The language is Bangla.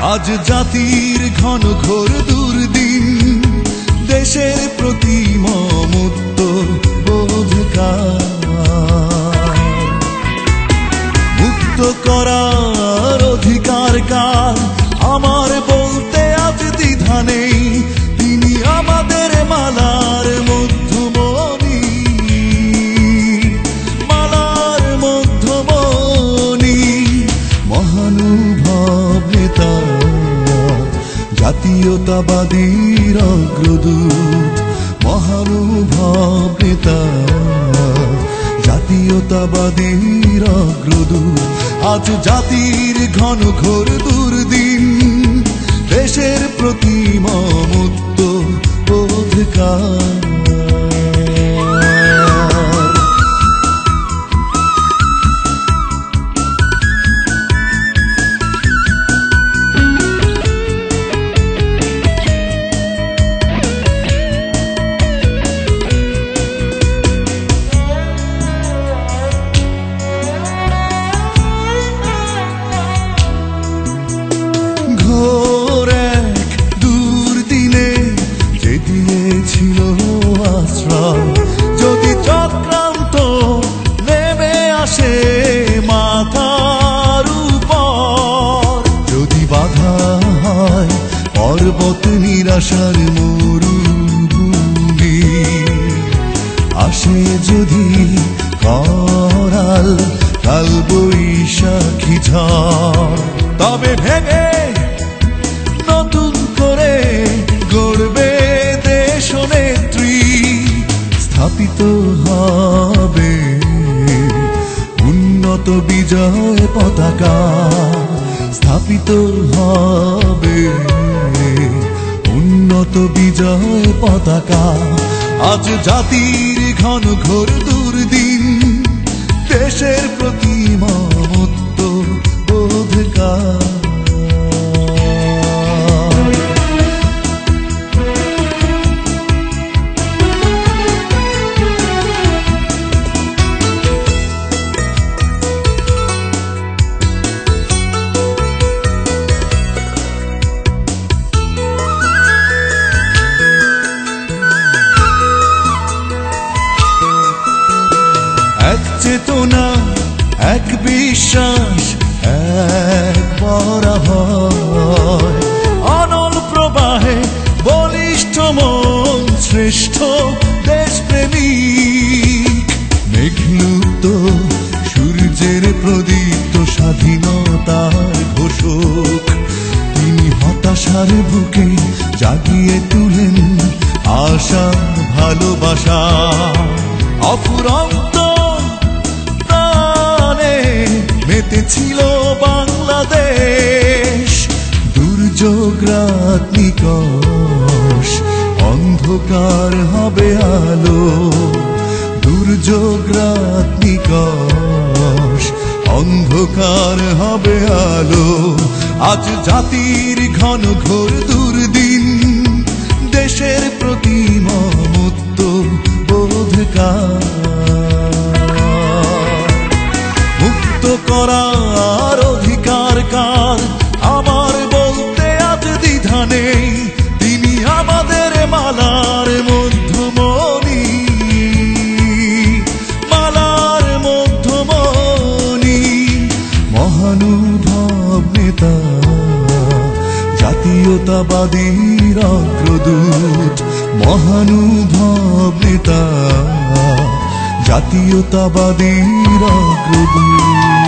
আজ জাতির ঘন ঘোর দুর্দিন, দেশের প্রতি মমত্ব বোধকার, মুক্ত করার অধিকার কার আমার বলতে আজ দ্বিধা নেই। তিনি আমাদের মালার মধ্যমণি, মালার মধ্যমণি, মহানুভব নেতা, জাতীয়তাবাদীর অগ্রদূত, মহানুভব নেতা, জাতীয়তাবাদীর অগ্রদূত। আজ জাতির ঘন ঘোর দুর্দিন, দেশের প্রতি মমত্ব বোধকার। ঘোর এক দুর্দিনে যে দিয়েছিল আশ্রয়, যদি চক্রান্ত নেমে আসে মাথার উপর, যদি বাধা হয় পর্বত নিরাশার মরুভূমি, আসে যদি করাল কাল বৈশাখী ঝড়, তবে ভেবে নতুন করে গড়বে দেশ নেত্রী, স্থাপিত হবে উন্নত বিজয় পতাকা, স্থাপিত হবে উন্নত বিজয় পতাকা। আজ জাতির ঘন ঘোর দুর্দিন, দেশের প্রতি মমত্ব বোধকার। এক চেতনা, এক বিশ্বাস, এক পরাভয়, অনল প্রবাহে বলিষ্ঠ মন, শ্রেষ্ঠ দেশপ্রেমিক, মেঘলুপ্ত সূর্যের প্রদীপ্ত স্বাধীনতার ঘোষক। তিনি হতাশার বুকে জাগিয়ে তুলেন আশা, ভালোবাসা, অফুরন্ত মেতেছিল বাংলাদেশ। দুর্যোগ রাত নিকষ, অন্ধকার হবে আলো, দুর্যোগ রাত নিকষ, অন্ধকার হবে আলো। আজ জাতির ঘন ঘোর দুর্দিন, দেশের প্রতি মমত্ব বোধকার, মুক্ত করার অধিকার কার আমার বলতে আজ দ্বিধা নেই। তিনি আমাদের মালার মধ্যমণি, মালার মধ্যমণি, মহানুভব নেতা, জাতীয়তাবাদীর অগ্রদূত, মহানুভব নেতা, জাতীয়তাবাদীর অগ্রদূত।